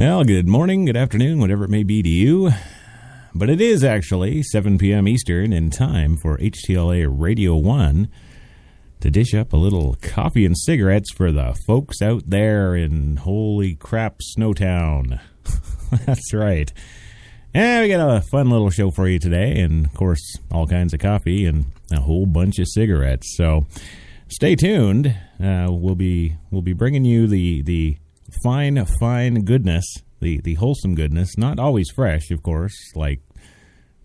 Well, good morning, good afternoon, whatever it may be to you. But it is actually 7 p.m. Eastern and time for HTLA Radio 1 to dish up a little coffee and cigarettes for the folks out there in holy crap Snowtown. That's right. And we got a fun little show for you today, and of course, all kinds of coffee and a whole bunch of cigarettes. So stay tuned. We'll be bringing you the fine goodness, the wholesome goodness, not always fresh, of course, like,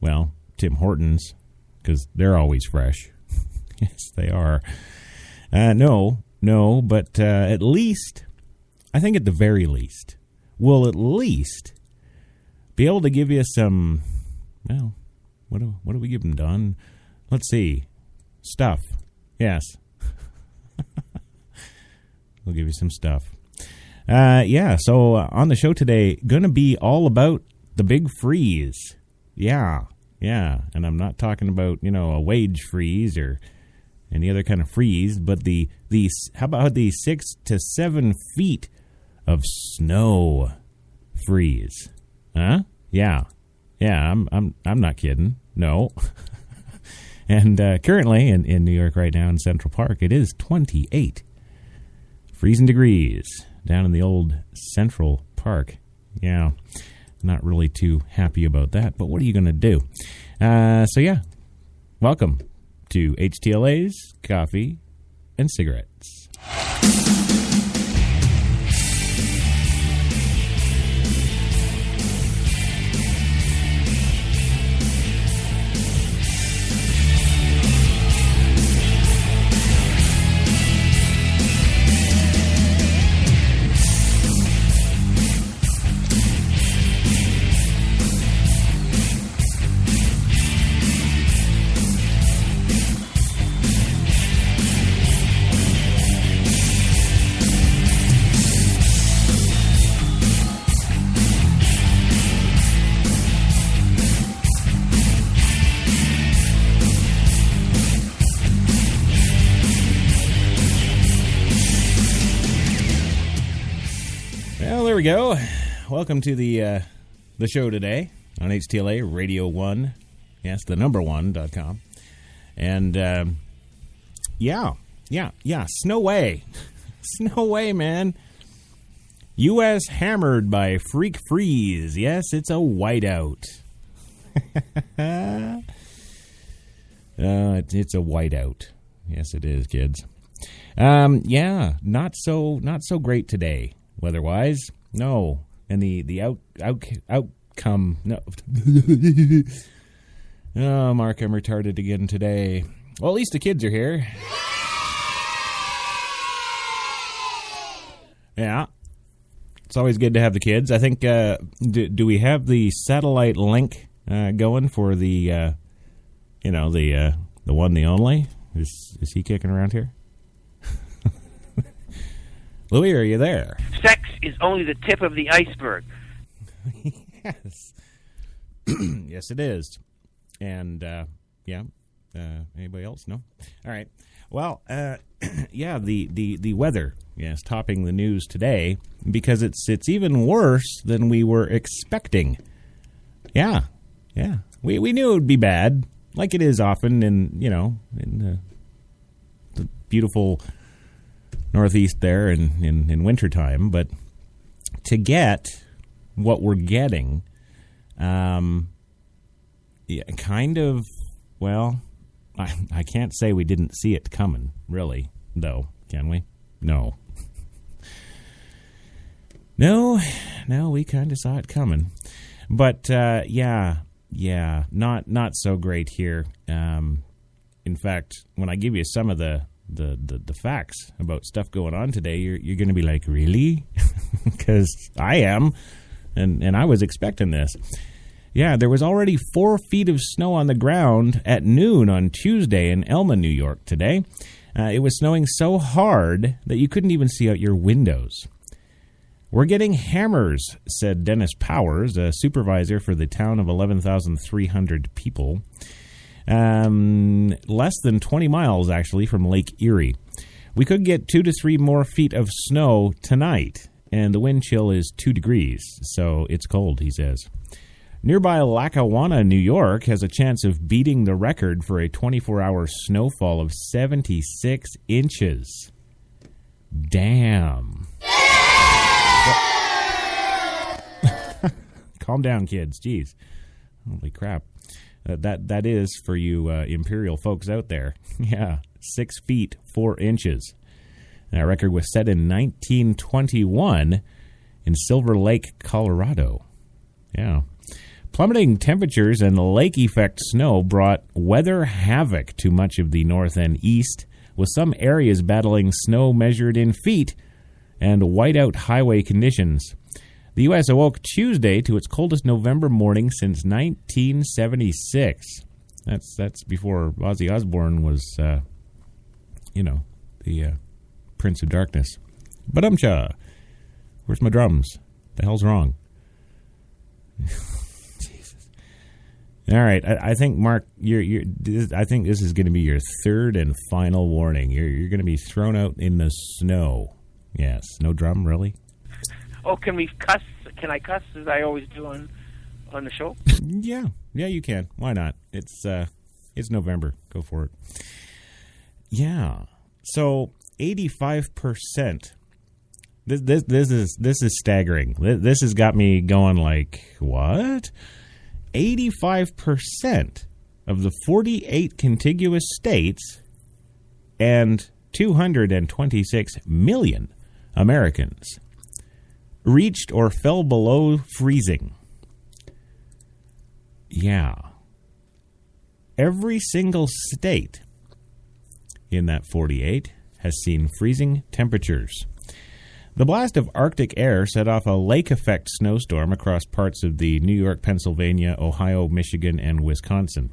well, Tim Hortons, because they're always fresh. Yes, they are. No, but at least, I think at the very least, we'll at least be able to give you some, well, what do we give them, Don? Let's see. Stuff. Yes. We'll give you some stuff. So on the show today, going to be all about the big freeze. Yeah. And I'm not talking about, a wage freeze or any other kind of freeze, but how about the 6 to 7 feet of snow freeze? Huh? Yeah. I'm not kidding. No. And currently in New York right now in Central Park, it is 28 freezing degrees down in the old Central Park. Yeah, not really too happy about that, but what are you going to do? Welcome to HTLA's Coffee and Cigarettes. There we go. Welcome to the show today on HTLA Radio 1. Yes, the number one.com. And snow way. Snow way, man. U.S. hammered by freak freeze. Yes, it's a whiteout. It's a whiteout. Yes, it is, kids. Not so great today, weather-wise. No, and the outcome. No. Oh, Mark, I'm retarded again today. Well, at least the kids are here. Yeah, it's always good to have the kids. I think. Do we have the satellite link going for the one, the only? Is he kicking around here? Louis, are you there? Sex is only the tip of the iceberg. Yes. Yes, it is. And, anybody else? No? All right. Well, the weather, yes, topping the news today because it's even worse than we were expecting. Yeah. We knew it would be bad, like it is often in the beautiful Northeast there in wintertime, but to get what we're getting, I can't say we didn't see it coming, really, though, can we? No, we kind of saw it coming, but not so great here. In fact, when I give you some of the facts about stuff going on today, you're going to be like, really? Because I am, and I was expecting this. Yeah, there was already 4 feet of snow on the ground at noon on Tuesday in Elma, New York today. It was snowing so hard that you couldn't even see out your windows. We're getting hammers, said Dennis Powers, a supervisor for the town of 11,300 people. Less than 20 miles, actually, from Lake Erie. We could get 2 to 3 more feet of snow tonight, and the wind chill is 2 degrees, so it's cold, he says. Nearby Lackawanna, New York, has a chance of beating the record for a 24-hour snowfall of 76 inches. Damn. Calm down, kids. Jeez. Holy crap. That is for you imperial folks out there. Yeah, 6 feet 4 inches. That record was set in 1921 in Silver Lake, Colorado. Yeah. Plummeting temperatures and lake effect snow brought weather havoc to much of the north and east, with some areas battling snow measured in feet and whiteout highway conditions. The U.S. awoke Tuesday to its coldest November morning since 1976. That's before Ozzy Osbourne was, the Prince of Darkness. Badumcha. Where's my drums? The hell's wrong? Jesus. All right, I think Mark, I think this is going to be your third and final warning. You're going to be thrown out in the snow. Yes, no drum, really? Oh, can we cuss? Can I cuss as I always do on the show? Yeah, you can. Why not? It's November. Go for it. Yeah. So 85%. This is staggering. This has got me going like, what? 85% of the 48 contiguous states and 226 million Americans reached or fell below freezing. Yeah. Every single state in that 48 has seen freezing temperatures. The blast of Arctic air set off a lake-effect snowstorm across parts of the New York, Pennsylvania, Ohio, Michigan, and Wisconsin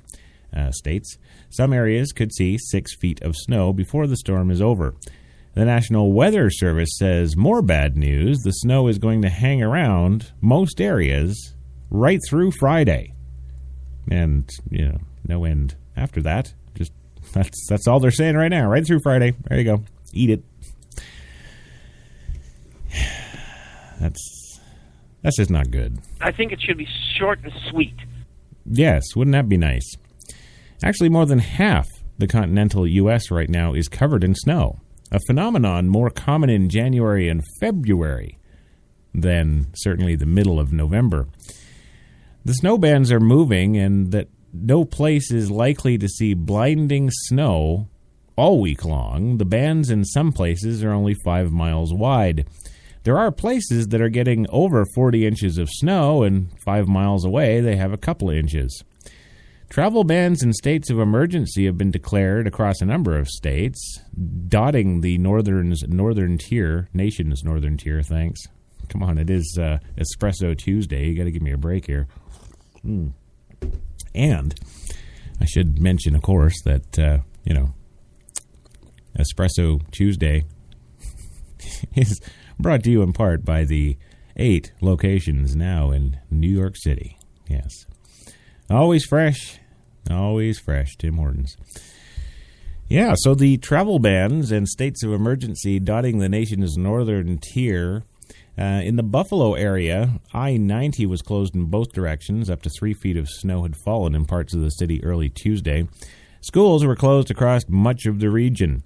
states. Some areas could see 6 feet of snow before the storm is over. The National Weather Service says more bad news. The snow is going to hang around most areas right through Friday. And, no end after that. Just that's all they're saying right now. Right through Friday. There you go. Eat it. That's just not good. I think it should be short and sweet. Yes, wouldn't that be nice? Actually, more than half the continental U.S. right now is covered in snow, a phenomenon more common in January and February than certainly the middle of November. The snow bands are moving, and that no place is likely to see blinding snow all week long. The bands in some places are only 5 miles wide. There are places that are getting over 40 inches of snow, and 5 miles away they have a couple of inches. Travel bans and states of emergency have been declared across a number of states, dotting the nation's northern tier, thanks. Come on, it is Espresso Tuesday. You got to give me a break here. And I should mention, of course, that, Espresso Tuesday is brought to you in part by the 8 locations now in New York City. Yes. Always fresh, Tim Hortons. Yeah, so the travel bans and states of emergency dotting the nation's northern tier. In the Buffalo area, I-90 was closed in both directions. Up to 3 feet of snow had fallen in parts of the city early Tuesday. Schools were closed across much of the region.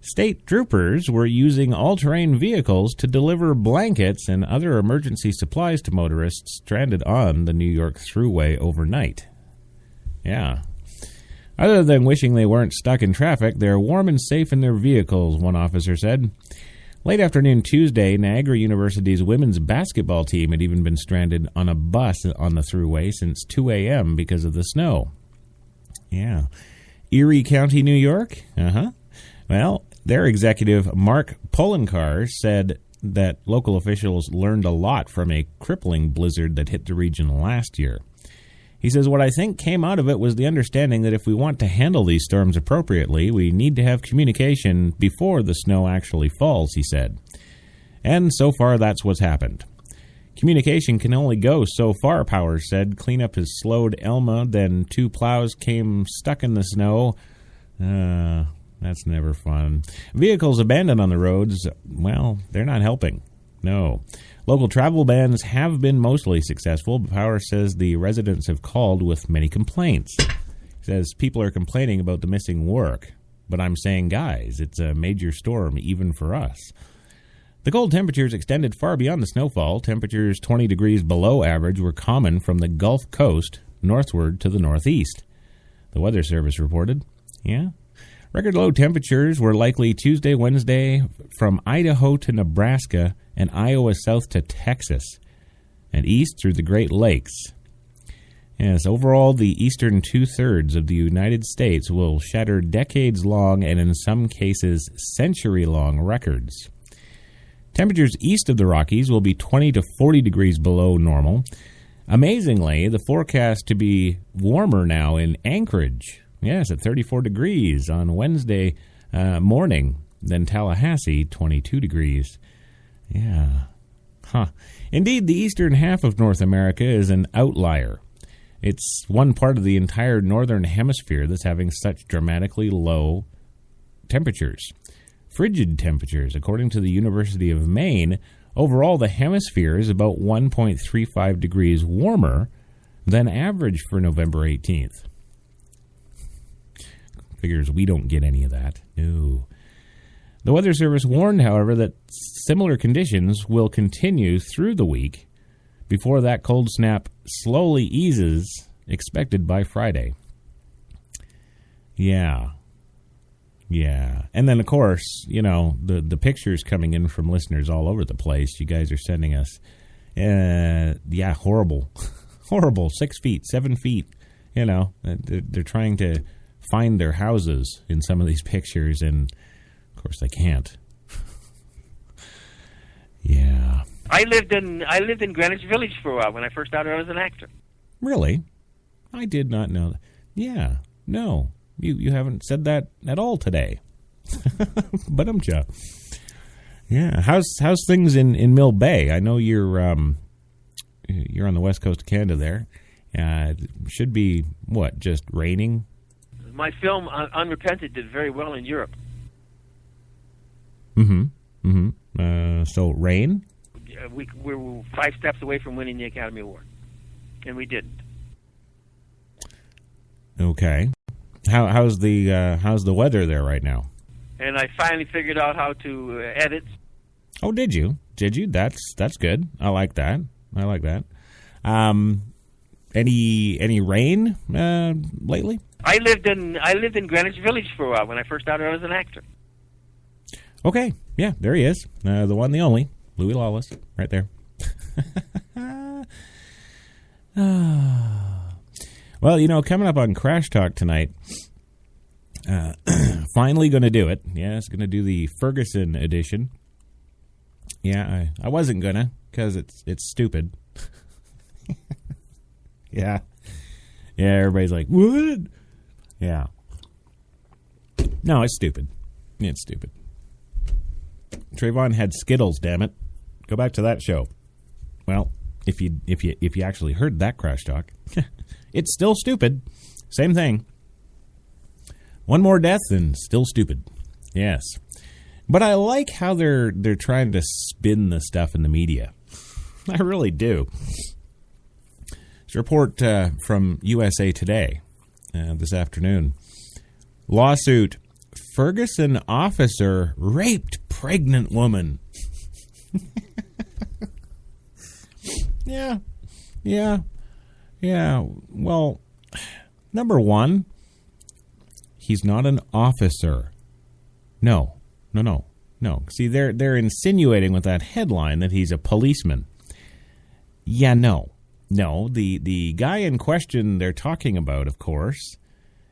State troopers were using all-terrain vehicles to deliver blankets and other emergency supplies to motorists stranded on the New York Thruway overnight. Yeah. Other than wishing they weren't stuck in traffic, they're warm and safe in their vehicles, one officer said. Late afternoon Tuesday, Niagara University's women's basketball team had even been stranded on a bus on the Thruway since 2 a.m. because of the snow. Yeah. Erie County, New York? Well, their executive, Mark Poloncarz, said that local officials learned a lot from a crippling blizzard that hit the region last year. He says, what I think came out of it was the understanding that if we want to handle these storms appropriately, we need to have communication before the snow actually falls, he said. And so far, that's what's happened. Communication can only go so far, Powers said. Cleanup has slowed Elma, then 2 plows came stuck in the snow. That's never fun. Vehicles abandoned on the roads, well, they're not helping. No. Local travel bans have been mostly successful, but Power says the residents have called with many complaints. He says people are complaining about the missing work, but I'm saying, guys, it's a major storm even for us. The cold temperatures extended far beyond the snowfall. Temperatures 20 degrees below average were common from the Gulf Coast northward to the northeast, the Weather Service reported. Yeah. Record low temperatures were likely Tuesday, Wednesday from Idaho to Nebraska and Iowa south to Texas and east through the Great Lakes. Yes, overall, the eastern two-thirds of the United States will shatter decades-long and in some cases century-long records. Temperatures east of the Rockies will be 20 to 40 degrees below normal. Amazingly, the forecast to be warmer now in Anchorage. Yes, at 34 degrees on Wednesday morning. Then Tallahassee, 22 degrees. Yeah. Huh. Indeed, the eastern half of North America is an outlier. It's one part of the entire northern hemisphere that's having such dramatically low temperatures. Frigid temperatures, according to the University of Maine. Overall, the hemisphere is about 1.35 degrees warmer than average for November 18th. Figures we don't get any of that. No. The Weather Service warned, however, that similar conditions will continue through the week before that cold snap slowly eases, expected by Friday. Yeah. And then, of course, you know, the pictures coming in from listeners all over the place. You guys are sending us, horrible. Horrible. 6 feet, 7 feet. You know, they're trying to find their houses in some of these pictures, and, of course, they can't. Yeah. I lived in Greenwich Village for a while when I first started out as an actor. Really? I did not know that. Yeah. No. You haven't said that at all today. But yeah. How's things in Mill Bay? I know you're on the west coast of Canada there. It should be just raining? My film Unrepented did very well in Europe. So rain? We were 5 steps away from winning the Academy Award, and we didn't. Okay. How's the weather there right now? And I finally figured out how to edit. Oh, did you? That's good. I like that. Any rain lately? I lived in Greenwich Village for a while when I first started out as an actor. Okay, yeah, there he is, the one, the only, Louis Lawless, right there. Well, you know, coming up on Crash Talk tonight, finally going to do it. Yeah, it's going to do the Ferguson edition. Yeah, I wasn't gonna because it's stupid. Yeah, everybody's like, what? Yeah. No, it's stupid. It's stupid. Trayvon had Skittles, damn it. Go back to that show. Well, if you actually heard that Crash Talk, it's still stupid. Same thing. One more death and still stupid. Yes. But I like how they're trying to spin the stuff in the media. I really do. This report from USA Today this afternoon. Lawsuit. Ferguson officer raped pregnant woman. Yeah. Well, number one, he's not an officer. No. See, they're insinuating with that headline that he's a policeman. Yeah, no. The guy in question they're talking about, of course,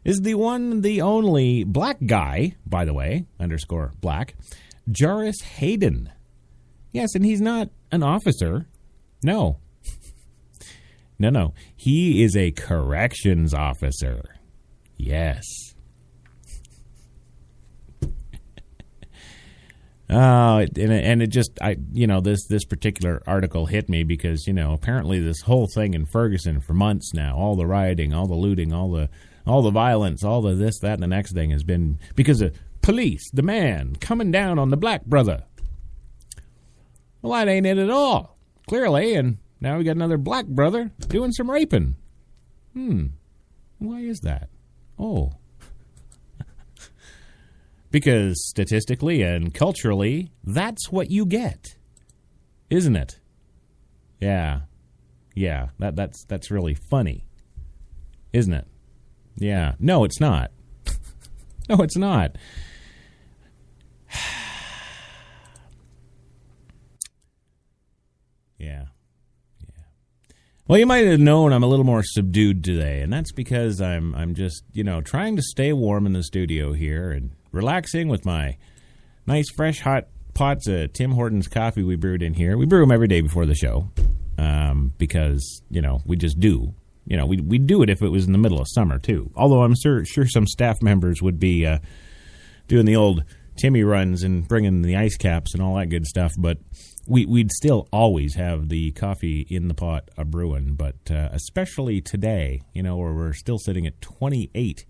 is the one, the only black guy, by the way, _black, Joris Hayden. Yes, and he's not an officer. No. He is a corrections officer. Yes. This particular article hit me because, apparently this whole thing in Ferguson for months now, all the rioting, all the looting, all the violence, all the this, that, and the next thing has been because of police, the man coming down on the black brother. Well, that ain't it at all. Clearly, and now we got another black brother doing some raping. Why is that? Oh. Because statistically and culturally, that's what you get. Isn't it? Yeah. Yeah, that's really funny. Isn't it? Yeah. No, it's not. No, it's not. Yeah. Well, you might have known I'm a little more subdued today, and that's because I'm just, trying to stay warm in the studio here and relaxing with my nice, fresh, hot pots of Tim Hortons coffee we brewed in here. We brew them every day before the show because, we just do. We'd do it if it was in the middle of summer, too. Although I'm sure some staff members would be doing the old Timmy runs and bringing the ice caps and all that good stuff, but we'd still always have the coffee in the pot a brewing, but especially today, where we're still sitting at 28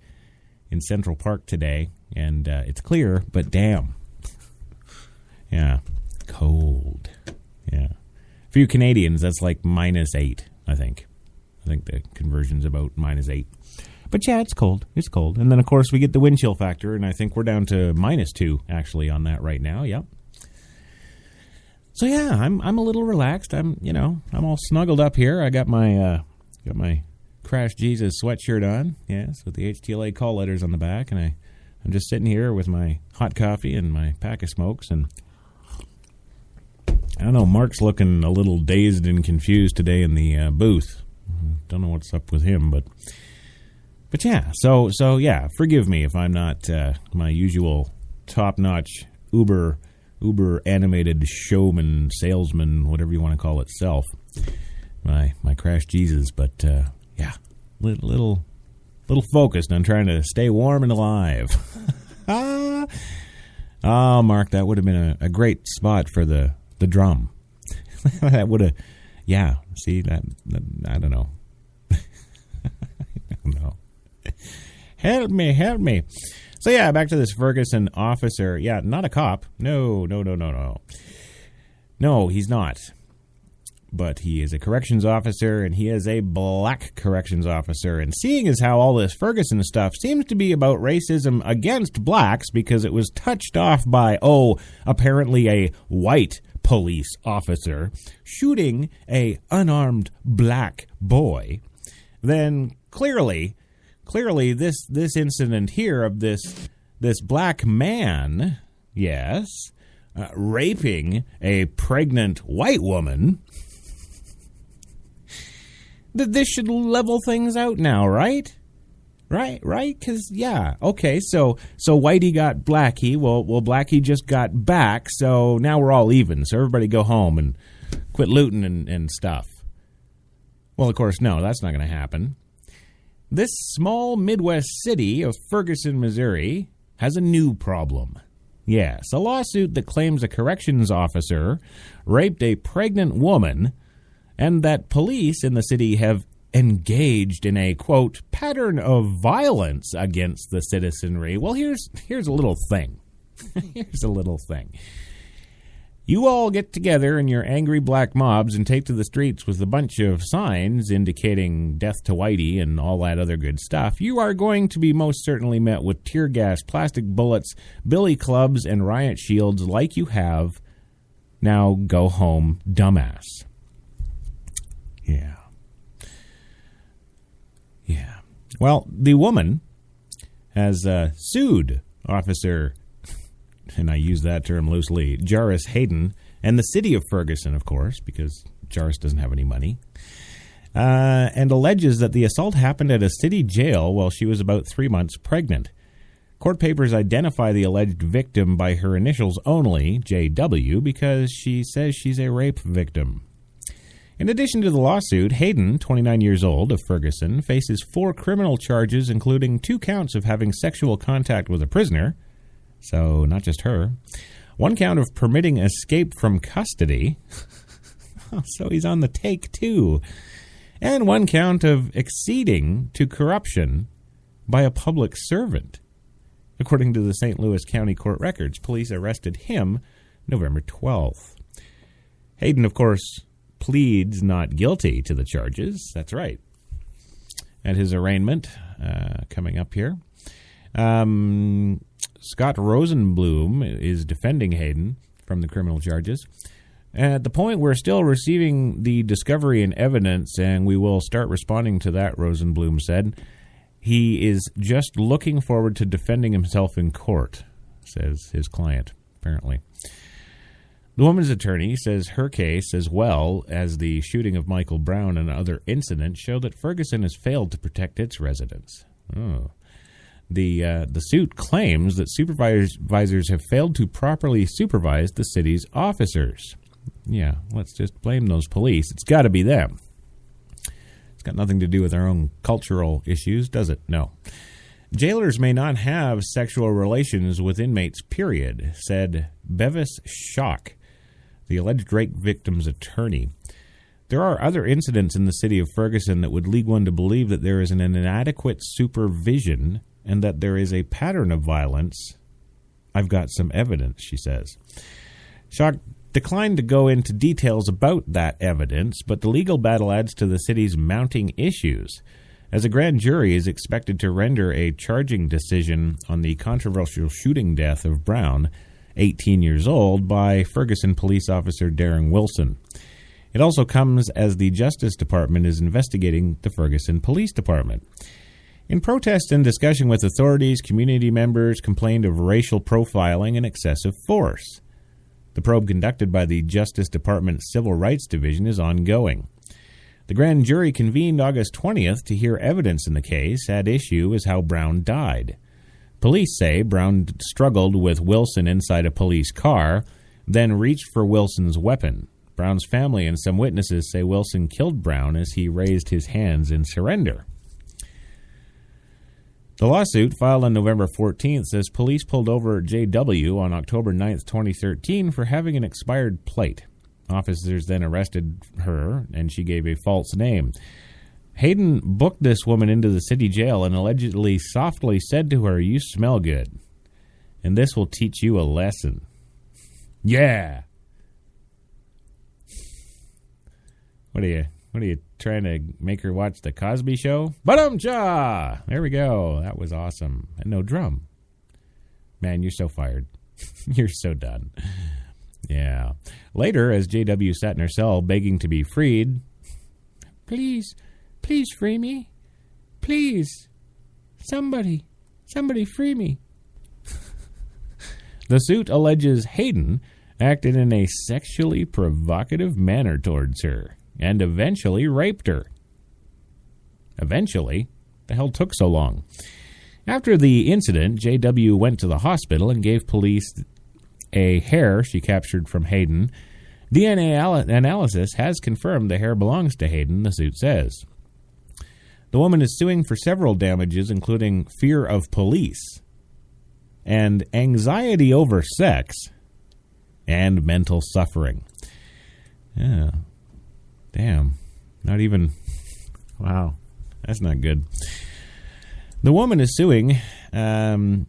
in Central Park today, and it's clear, but damn. Yeah, cold. Yeah. For you Canadians, that's like -8, I think. I think the conversion's about -8. But yeah, it's cold. It's cold. And then, of course, we get the wind chill factor, and I think we're down to -2, actually, on that right now. Yep. So yeah, I'm a little relaxed. I'm all snuggled up here. I got my Crash Jesus sweatshirt on, yes, with the HTLA call letters on the back, and I'm just sitting here with my hot coffee and my pack of smokes, and I don't know, Mark's looking a little dazed and confused today in the booth. Don't know what's up with him, but yeah, so yeah, forgive me if I'm not my usual top-notch Uber animated showman, salesman, whatever you want to call it, self. My Crash Jesus, but yeah, little focused on trying to stay warm and alive. Oh, Mark, that would have been a great spot for the drum. That would have, yeah. See that I don't know. I don't know. Help me. So yeah, back to this Ferguson officer. Yeah, not a cop. No. No, he's not. But he is a corrections officer, and he is a black corrections officer. And seeing as how all this Ferguson stuff seems to be about racism against blacks because it was touched off by, apparently a white police officer shooting a unarmed black boy, then clearly this incident here of this black man, yes, raping a pregnant white woman, this should level things out now, right? Right? Because, yeah, okay, so Whitey got Blackie, well, Blackie just got back, so now we're all even, so everybody go home and quit looting and stuff. Well, of course, no, that's not going to happen. This small Midwest city of Ferguson, Missouri, has a new problem. Yes, a lawsuit that claims a corrections officer raped a pregnant woman and that police in the city have engaged in a, quote, pattern of violence against the citizenry. Well, here's a little thing. Here's a little thing. You all get together in your angry black mobs and take to the streets with a bunch of signs indicating death to Whitey and all that other good stuff. You are going to be most certainly met with tear gas, plastic bullets, billy clubs, and riot shields like you have. Now go home, dumbass. Yeah. Well, the woman has sued Officer, and I use that term loosely, Jarvis Hayden, and the city of Ferguson, of course, because Jarvis doesn't have any money, and alleges that the assault happened at a city jail while she was about 3 months pregnant. Court papers identify the alleged victim by her initials only, JW, because she says she's a rape victim. In addition to the lawsuit, Hayden, 29 years old, of Ferguson, faces 4 criminal charges, including 2 counts of having sexual contact with a prisoner, so not just her, 1 count of permitting escape from custody, so he's on the take too, and 1 count of acceding to corruption by a public servant. According to the St. Louis County Court records, police arrested him November 12th. Hayden, of course, pleads not guilty to the charges. That's right. At his arraignment coming up here. Scott Rosenblum is defending Hayden from the criminal charges. At the point, we're still receiving the discovery and evidence, and we will start responding to that, Rosenblum said. He is just looking forward to defending himself in court, says his client, apparently. The woman's attorney says her case, as well as the shooting of Michael Brown and other incidents, show that Ferguson has failed to protect its residents. Oh. The suit claims that supervisors have failed to properly supervise the city's officers. Yeah, let's just blame those police. It's got to be them. It's got nothing to do with our own cultural issues, does it? No. Jailers may not have sexual relations with inmates, period, said Bevis Schock, the alleged rape victim's attorney. There are other incidents in the city of Ferguson that would lead one to believe that there is an inadequate supervision and that there is a pattern of violence. I've got some evidence, she says. Schock declined to go into details about that evidence, but the legal battle adds to the city's mounting issues, as a grand jury is expected to render a charging decision on the controversial shooting death of Brown, 18 years old, by Ferguson police officer Darren Wilson. It also comes as the Justice Department is investigating the Ferguson Police Department. In protest and discussion with authorities, community members complained of racial profiling and excessive force. The probe conducted by the Justice Department's Civil Rights Division is ongoing. The grand jury convened August 20th to hear evidence in the case. At issue is how Brown died. Police say Brown struggled with Wilson inside a police car, then reached for Wilson's weapon. Brown's family and some witnesses say Wilson killed Brown as he raised his hands in surrender. The lawsuit, filed on November 14th, says police pulled over J.W. on October 9th, 2013, for having an expired plate. Officers then arrested her, and she gave a false name. Hayden booked this woman into the city jail and allegedly softly said to her, "You smell good, and this will teach you a lesson." Yeah. What are you trying to make her watch the Cosby Show? Ba-dum-cha! There we go. That was awesome. And no drum. Man, you're so fired. You're so done. Yeah. Later, as J.W. sat in her cell begging to be freed, please free me. Please. Somebody free me. The suit alleges Hayden acted in a sexually provocative manner towards her and eventually raped her. Eventually? The hell took so long? After the incident, J.W. went to the hospital and gave police a hair she captured from Hayden. DNA analysis has confirmed the hair belongs to Hayden, the suit says. The woman is suing for several damages, including fear of police and anxiety over sex and mental suffering. Yeah. Damn. Not even... Wow. That's not good. The woman is suing... The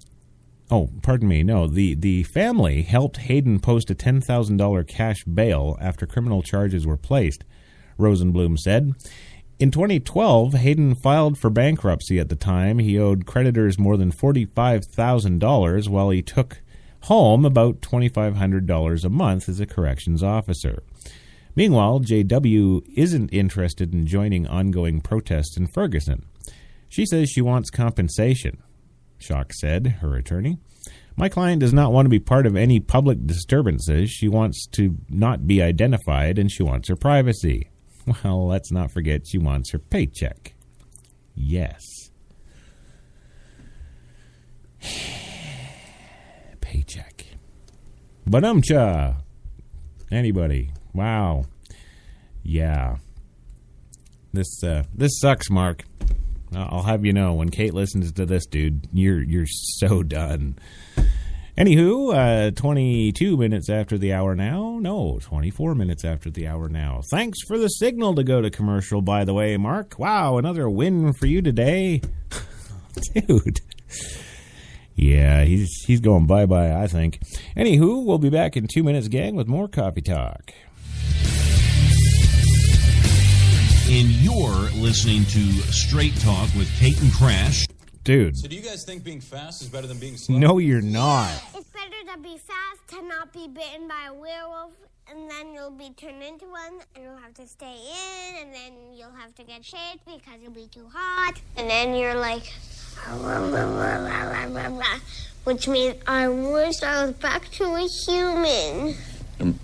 family helped Hayden post a $10,000 cash bail after criminal charges were placed, Rosenblum said. In 2012, Hayden filed for bankruptcy at the time. He owed creditors more than $45,000 while he took home about $2,500 a month as a corrections officer. Meanwhile, J.W. isn't interested in joining ongoing protests in Ferguson. She says she wants compensation. Schock said, her attorney. My client does not want to be part of any public disturbances. She wants to not be identified, and she wants her privacy. Well, let's not forget she wants her paycheck. Yes. Paycheck. Ba-dum-cha. Anybody? Wow. Yeah. This sucks, Mark. I'll have you know, when Kate listens to this, dude, you're so done. Anywho, 22 minutes after the hour now. No, 24 minutes after the hour now. Thanks for the signal to go to commercial, by the way, Mark. Wow, another win for you today. Dude. Yeah, he's going bye-bye, I think. Anywho, we'll be back in 2 minutes, gang, with more Coffee Talk. and you're listening to Straight Talk with Kate and Crash. Dude. So do you guys think being fast is better than being slow? No, you're not. It's better to be fast, to not be bitten by a werewolf, and then you'll be turned into one, and you'll have to stay in, and then you'll have to get shade because you'll be too hot, and then you're like, which means I wish I was back to a human.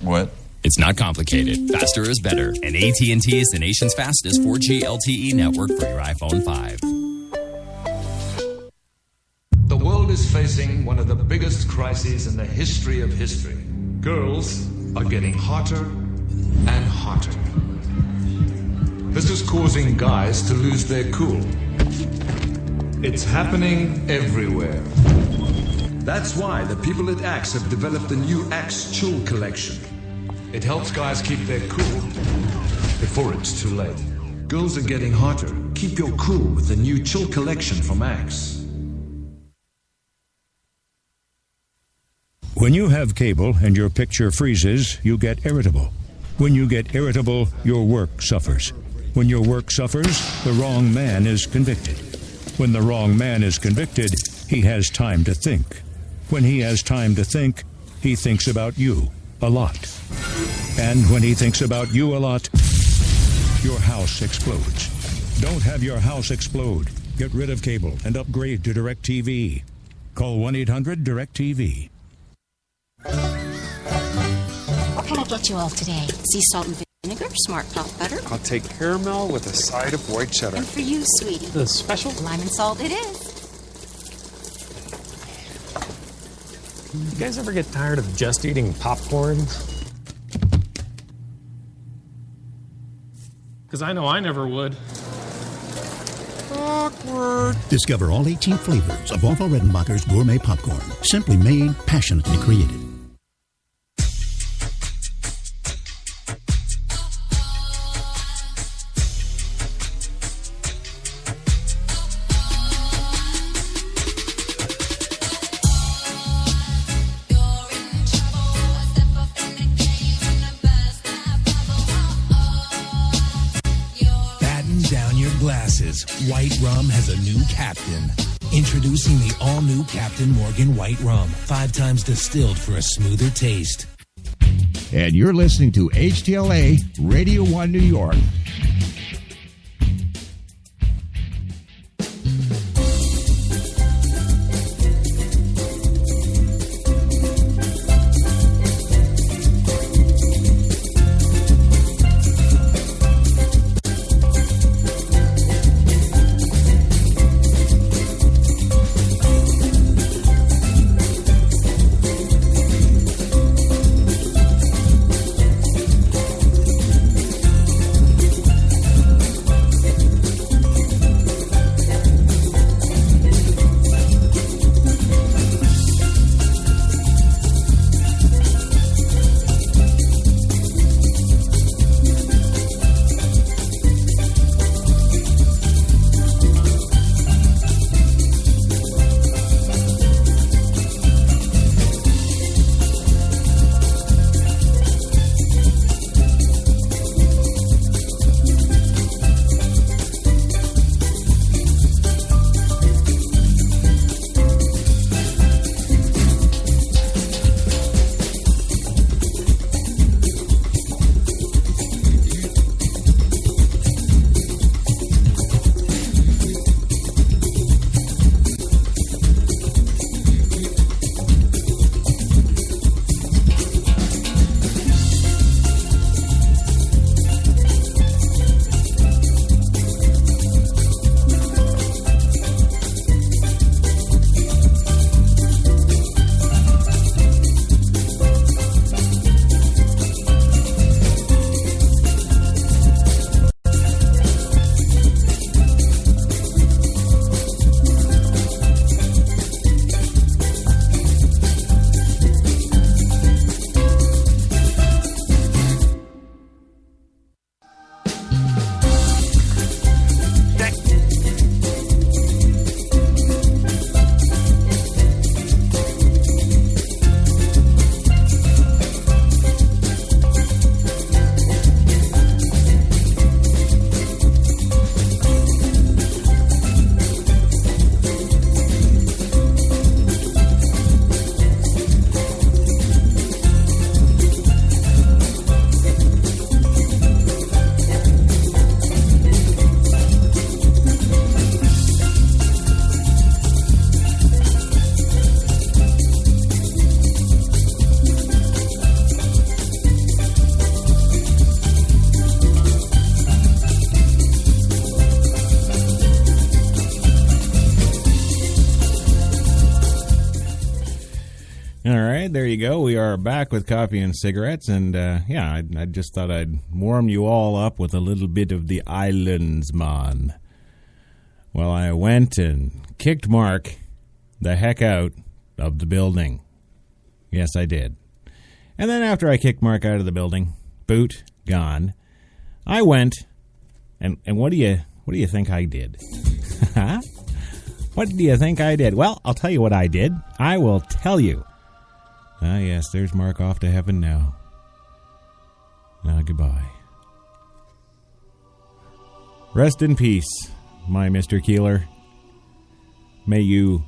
What? It's not complicated. Faster is better. And AT&T is the nation's fastest 4G LTE network for your iPhone 5. The world is facing one of the biggest crises in the history of history. Girls are getting hotter and hotter. This is causing guys to lose their cool. It's happening everywhere. That's why the people at Axe have developed the new Axe Chill collection. It helps guys keep their cool before it's too late. Girls are getting hotter. Keep your cool with the new Chill collection from Axe. When you have cable and your picture freezes, you get irritable. When you get irritable, your work suffers. When your work suffers, the wrong man is convicted. When the wrong man is convicted, he has time to think. When he has time to think, he thinks about you a lot. And when he thinks about you a lot, your house explodes. Don't have your house explode. Get rid of cable and upgrade to DirecTV. Call 1-800-DirecTV. What can I get you all today? Sea salt and vinegar, smart pop butter. I'll take caramel with a side of white cheddar. And for you, sweetie. The special? Lime and salt it is. You guys ever get tired of just eating popcorn? Because I know I never would. Awkward. Discover all 18 flavors of Orville Redenbacher's gourmet popcorn. Simply made, passionately created. White Rum has a new captain. Introducing the all-new Captain Morgan White Rum. 5 times distilled for a smoother taste. And you're listening to HTLA Radio 1 New York. right, there you go. We are back with coffee and cigarettes, and I just thought I'd warm you all up with a little bit of the islands, man. Well, I went and kicked Mark the heck out of the building. Yes, I did. And then after I kicked Mark out of the building, boot gone, I went and what do you think I did? Huh? What do you think I did? Well, I'll tell you what I did. I will tell you. Ah, yes, there's Mark off to heaven now. Now, goodbye. Rest in peace, my Mr. Keeler. May you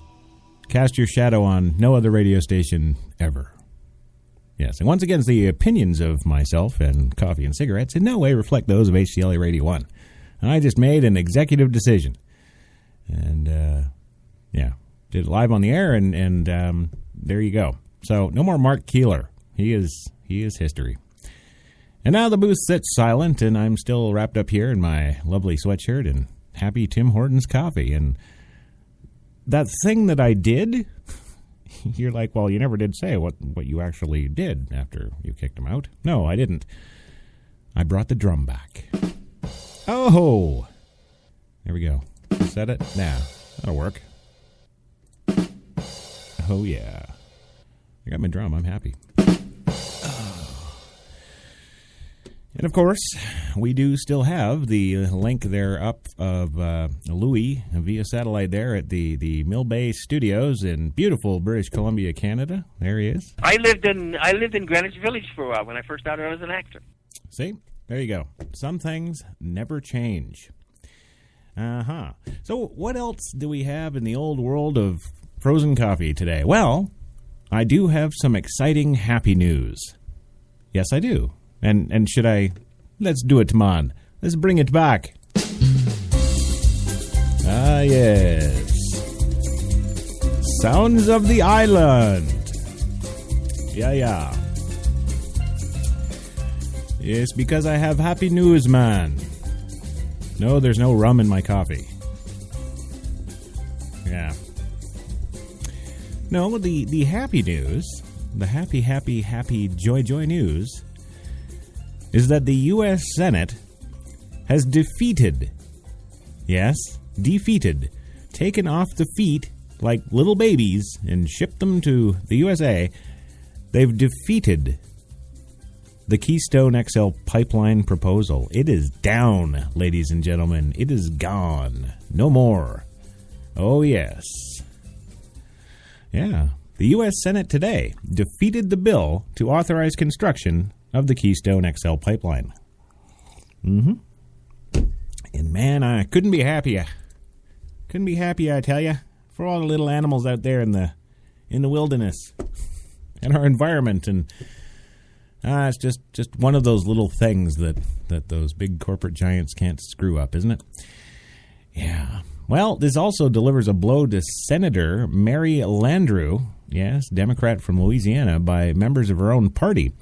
cast your shadow on no other radio station ever. Yes, and once again, the opinions of myself and coffee and cigarettes in no way reflect those of HTLA Radio 1. And I just made an executive decision. And, did it live on the air, and there you go. So, no more Mark Keeler. He is history. And now the booth sits silent, and I'm still wrapped up here in my lovely sweatshirt and happy Tim Hortons coffee. And that thing that I did, you're like, well, you never did say what you actually did after you kicked him out. No, I didn't. I brought the drum back. Oh! There we go. Set it? Nah, that'll work. Oh, yeah. I got my drum. I'm happy. And, of course, we do still have the link there up of Louis via satellite there at the Mill Bay Studios in beautiful British Columbia, Canada. There he is. I lived in Greenwich Village for a while when I first started out as an actor. See? There you go. Some things never change. Uh-huh. So what else do we have in the old world of frozen coffee today? Well, I do have some exciting happy news. Yes, I do. And should I... Let's do it, man. Let's bring it back. Ah, yes. Sounds of the island. Yeah. It's because I have happy news, man. No, there's no rum in my coffee. Yeah. No, the happy news, the happy, joy news, is that the U.S. Senate has defeated, taken off the feet like little babies and shipped them to the USA. They've defeated the Keystone XL pipeline proposal. It is down, ladies and gentlemen. It is gone. No more. Oh, yes. Yeah. The U.S. Senate today defeated the bill to authorize construction of the Keystone XL pipeline. Mm-hmm. And, man, I couldn't be happier. Couldn't be happier, I tell you, for all the little animals out there in the wilderness and our environment. And it's just one of those little things that those big corporate giants can't screw up, isn't it? Yeah. Well, this also delivers a blow to Senator Mary Landrieu, yes, Democrat from Louisiana, by members of her own party.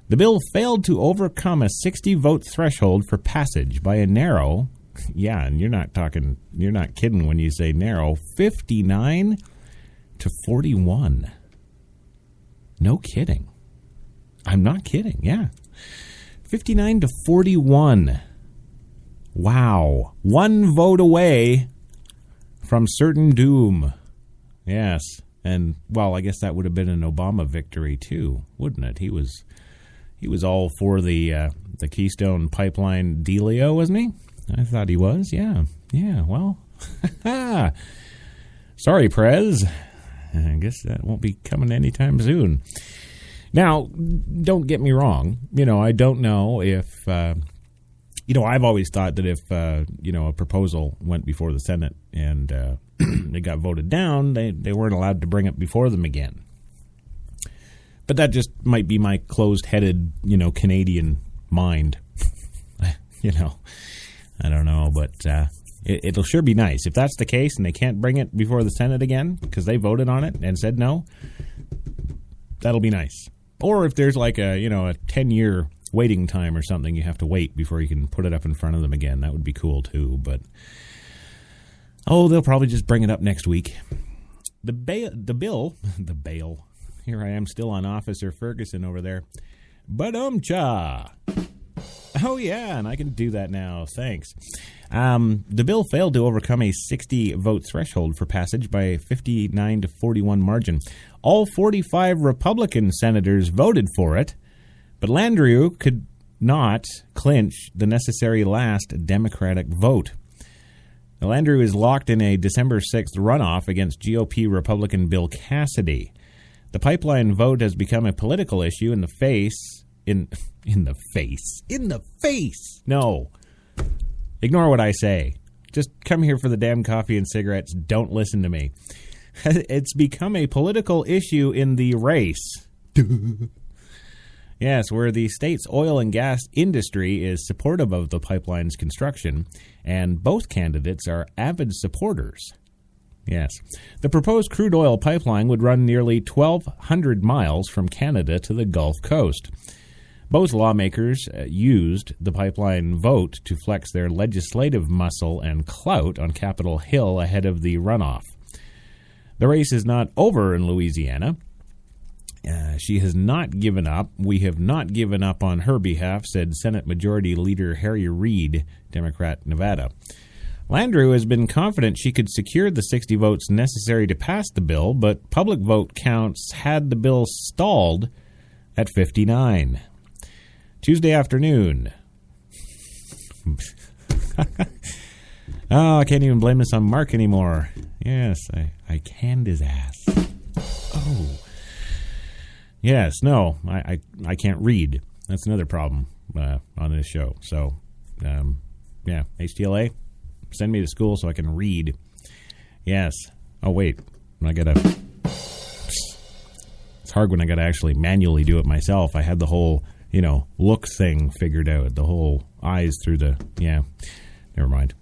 The bill failed to overcome a 60-vote threshold for passage by a narrow, yeah, and you're not kidding when you say narrow, 59 to 41. No kidding. I'm not kidding, yeah. 59 to 41. Wow. One vote away from certain doom. Yes. And, well, I guess that would have been an Obama victory, too, wouldn't it? He was all for the Keystone Pipeline dealio, wasn't he? I thought he was, yeah. Yeah, well, sorry, Prez. I guess that won't be coming anytime soon. Now, don't get me wrong. I don't know if, I've always thought that if, a proposal went before the Senate and it got voted down, they weren't allowed to bring it before them again. But that just might be my closed-headed, Canadian mind. I don't know, but it'll sure be nice. If that's the case and they can't bring it before the Senate again because they voted on it and said no, that'll be nice. Or if there's like a 10-year waiting time or something, you have to wait before you can put it up in front of them again. That would be cool too, but they'll probably just bring it up next week. The bill Here I am still on Officer Ferguson over there. Ba-dum-cha. Oh, yeah, and I can do that now. Thanks. The bill failed to overcome a 60-vote threshold for passage by a 59 to 41 margin. All 45 Republican senators voted for it, but Landrieu could not clinch the necessary last Democratic vote. Now, Landrieu is locked in a December 6th runoff against GOP Republican Bill Cassidy. The pipeline vote has become a political issue in the face. No. Ignore what I say. Just come here for the damn coffee and cigarettes. Don't listen to me. It's become a political issue in the race. Yes, where the state's oil and gas industry is supportive of the pipeline's construction, and both candidates are avid supporters. Yes. The proposed crude oil pipeline would run nearly 1,200 miles from Canada to the Gulf Coast. Both lawmakers used the pipeline vote to flex their legislative muscle and clout on Capitol Hill ahead of the runoff. The race is not over in Louisiana. She has not given up. We have not given up on her behalf, said Senate Majority Leader Harry Reid, Democrat, Nevada. Landrieu has been confident she could secure the 60 votes necessary to pass the bill, but public vote counts had the bill stalled at 59. Tuesday afternoon. Oh, I can't even blame this on Mark anymore. Yes, I canned his ass. Oh. Yes, no, I can't read. That's another problem on this show. So, yeah, HTLA, send me to school so I can read. Yes. Oh, wait. I gotta... It's hard when I gotta actually manually do it myself. I had the whole, look thing figured out. The whole eyes through the... Yeah, never mind.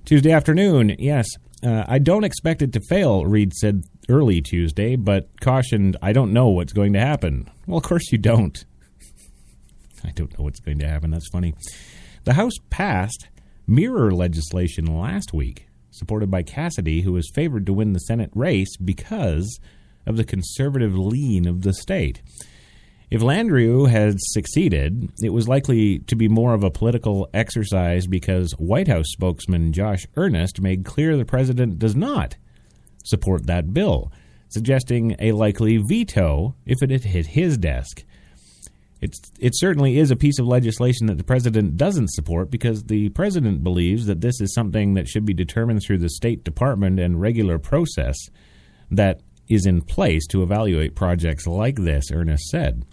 Tuesday afternoon, yes. I don't expect it to fail, Reid said early Tuesday, but cautioned, I don't know what's going to happen. Well, of course you don't. I don't know what's going to happen. That's funny. The House passed mirror legislation last week, supported by Cassidy, who was favored to win the Senate race because of the conservative lean of the state. If Landrieu had succeeded, it was likely to be more of a political exercise because White House spokesman Josh Earnest made clear the president does not support that bill, suggesting a likely veto if it had hit his desk. It certainly is a piece of legislation that the president doesn't support because the president believes that this is something that should be determined through the State Department and regular process that is in place to evaluate projects like this, Earnest said.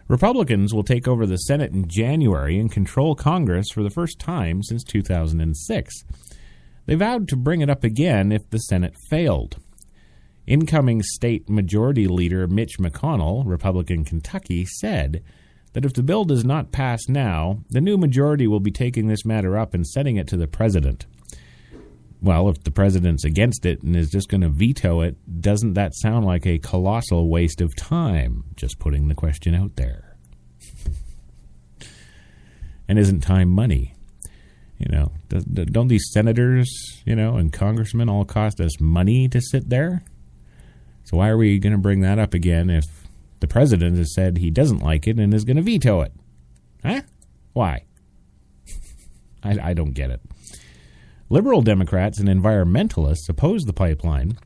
Republicans will take over the Senate in January and control Congress for the first time since 2006. They vowed to bring it up again if the Senate failed. Incoming state majority leader Mitch McConnell, Republican Kentucky, said that if the bill does not pass now, the new majority will be taking this matter up and sending it to the president. Well, if the president's against it and is just going to veto it, doesn't that sound like a colossal waste of time? Just putting the question out there. And isn't time money? Don't these senators, and congressmen all cost us money to sit there? So why are we going to bring that up again if the president has said he doesn't like it and is going to veto it? Huh? Why? I don't get it. Liberal Democrats and environmentalists oppose the pipeline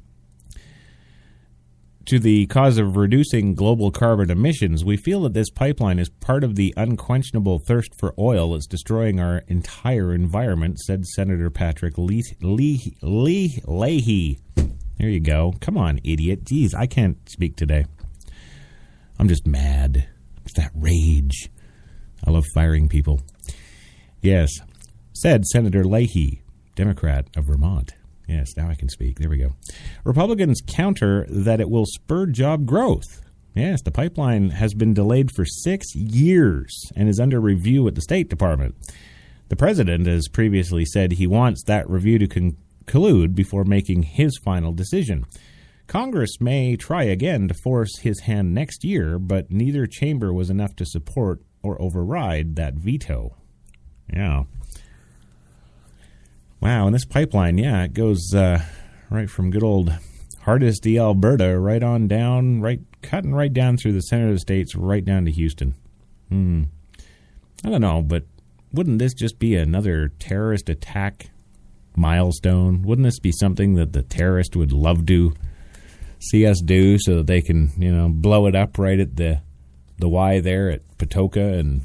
to the cause of reducing global carbon emissions. We feel that this pipeline is part of the unquenchable thirst for oil that's destroying our entire environment, said Senator Patrick Leahy. There you go. Come on, idiot. Jeez, I can't speak today. I'm just mad. It's that rage. I love firing people. Yes, said Senator Leahy, Democrat of Vermont. Yes, now I can speak. There we go. Republicans counter that it will spur job growth. Yes, the pipeline has been delayed for 6 years and is under review at the State Department. The president has previously said he wants that review to conclude before making his final decision. Congress may try again to force his hand next year, but neither chamber was enough to support or override that veto. Yeah. Wow, and this pipeline, it goes right from good old Hardisty, Alberta, right on down, right cutting right down through the center of the states, right down to Houston. I don't know, but wouldn't this just be another terrorist attack milestone? Wouldn't this be something that the terrorist would love to see us do so that they can, blow it up right at the Y there at Patoka and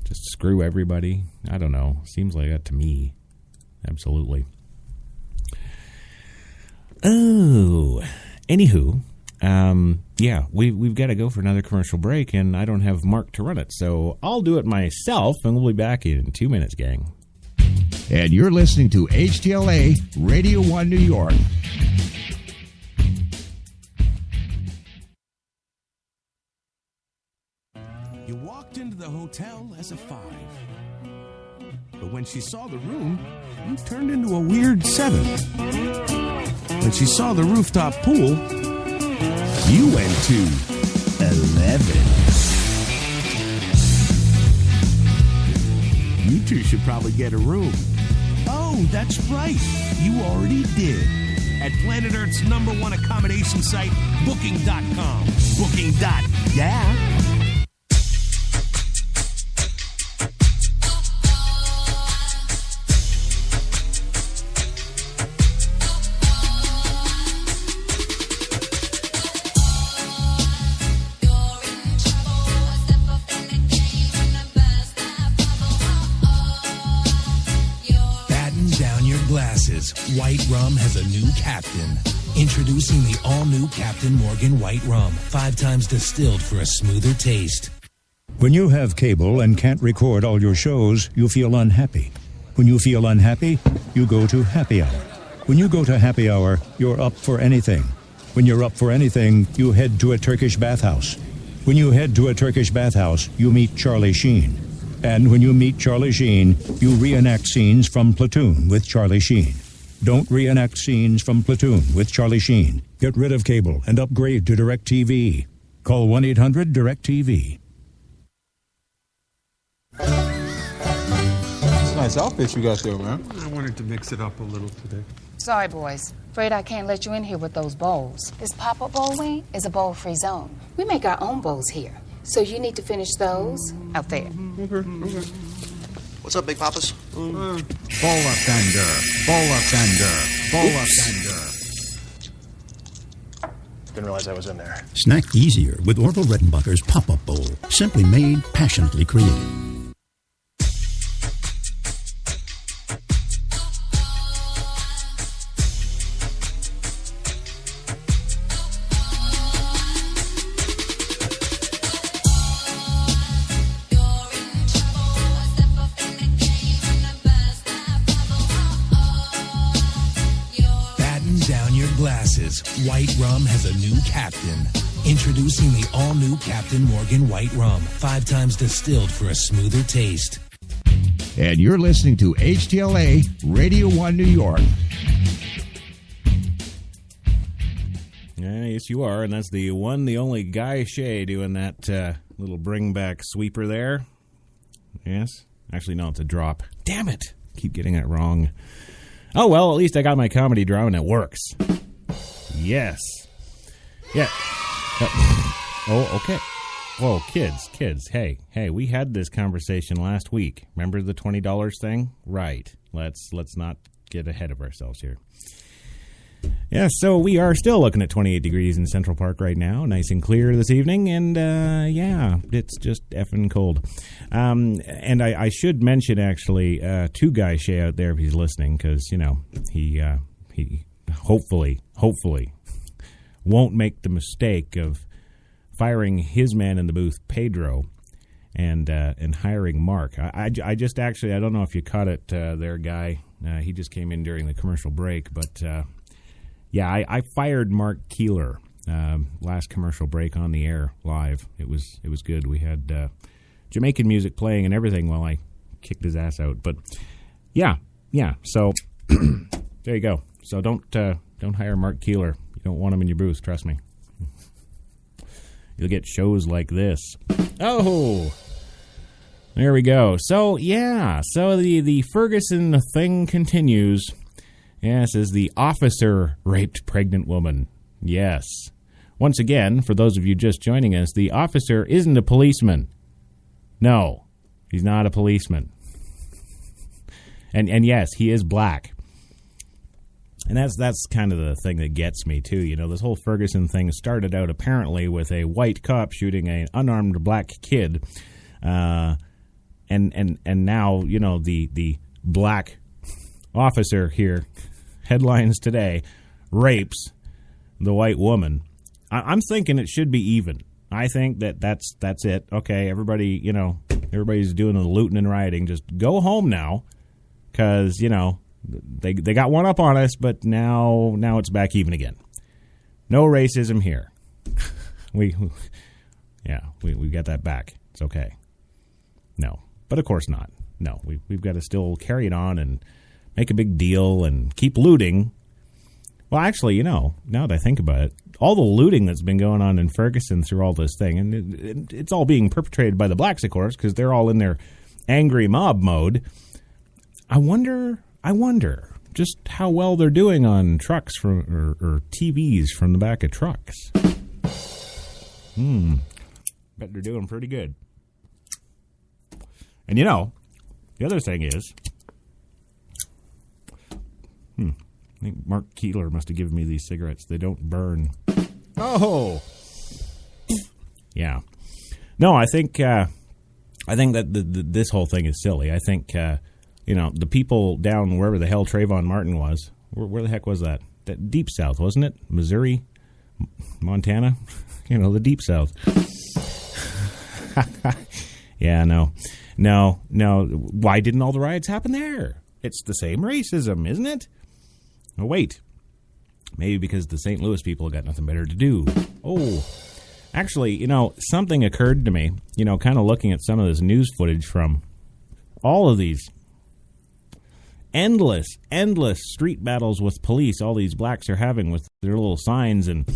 just screw everybody? I don't know. Seems like that to me. Absolutely. Oh, anywho, we've got to go for another commercial break, and I don't have Mark to run it, so I'll do it myself, and we'll be back in 2 minutes, gang. And you're listening to HTLA Radio 1 New York. You walked into the hotel as a 5. But when she saw the room, you turned into a weird 7. When she saw the rooftop pool, you went to 11. You two should probably get a room. Oh, that's right. You already did. At Planet Earth's #1 accommodation site, Booking.com. Booking.yeah. White Rum has a new captain. Introducing the all-new Captain Morgan White Rum. 5 times distilled for a smoother taste. When you have cable and can't record all your shows, you feel unhappy. When you feel unhappy, you go to happy hour. When you go to happy hour, you're up for anything. When you're up for anything, you head to a Turkish bathhouse. When you head to a Turkish bathhouse, you meet Charlie Sheen. And when you meet Charlie Sheen, you reenact scenes from Platoon with Charlie Sheen. Don't reenact scenes from Platoon with Charlie Sheen. Get rid of cable and upgrade to DirecTV. Call 1-800-DirecTV. It's a nice outfit you got there, man. I wanted to mix it up a little today. Sorry, boys. Afraid I can't let you in here with those bowls. This pop-up bowl wing is a bowl-free zone. We make our own bowls here. So you need to finish those out there. Okay. What's up, Big Papas? Bowl of thunder. Bowl of thunder. Bowl of thunder. Didn't realize I was in there. Snack easier with Orville Redenbacher's Pop-Up Bowl. Simply made, passionately created. White Rum has a new captain. Introducing the all-new Captain Morgan White Rum. 5 times distilled for a smoother taste. And you're listening to HTLA Radio 1 New York. Yes, you are, and that's the one, the only Guy Shea doing that little bring-back sweeper there. Yes? Actually, no, it's a drop. Damn it! Keep getting it wrong. Oh, well, at least I got my comedy drum, and it works. Yes. Yeah. Oh, okay. Whoa, kids. Hey, we had this conversation last week. Remember the $20 thing? Right. Let's not get ahead of ourselves here. Yeah, so we are still looking at 28 degrees in Central Park right now. Nice and clear this evening. And, it's just effing cold. And I should mention, actually, to Guy Shea out there if he's listening, because, he hopefully won't make the mistake of firing his man in the booth, Pedro, and hiring Mark. I just actually, I don't know if you caught it there, Guy. He just came in during the commercial break, but I fired Mark Keeler last commercial break on the air live. It was good. We had Jamaican music playing and everything while I kicked his ass out. But yeah. So there you go. So don't hire Mark Keeler. You don't want him in your booth, trust me. You'll get shows like this. Oh, there we go. So, the Ferguson thing continues. Yes, as the officer raped pregnant woman. Yes. Once again, for those of you just joining us, the officer isn't a policeman. No, he's not a policeman. And yes, he is black. And that's kind of the thing that gets me, too. You know, this whole Ferguson thing started out apparently with a white cop shooting an unarmed black kid. And now, you know, the black officer here, headlines today, rapes the white woman. I'm thinking it should be even. I think that's it. Okay, everybody, you know, everybody's doing the looting and rioting. Just go home now, because, you know, they got one up on us, but now it's back even again. No racism here. we got that back. It's okay. No, but of course not. No, we've got to still carry it on and make a big deal and keep looting. Well, actually, you know, now that I think about it, all the looting that's been going on in Ferguson through all this thing, and it's all being perpetrated by the blacks, of course, because they're all in their angry mob mode. I wonder just how well they're doing on trucks or TVs from the back of trucks. Bet they're doing pretty good. And, you know, the other thing is, I think Mark Keeler must have given me these cigarettes. They don't burn. Oh! Yeah. No, I think that this whole thing is silly. I think, you know, the people down wherever the hell Trayvon Martin was, where the heck was that? That Deep South, wasn't it? Missouri? Montana? You know, the Deep South. Yeah, no. Why didn't all the riots happen there? It's the same racism, isn't it? Oh, wait. Maybe because the St. Louis people got nothing better to do. Oh, actually, you know, something occurred to me, you know, kind of looking at some of this news footage from all of these endless street battles with police all these blacks are having with their little signs, and,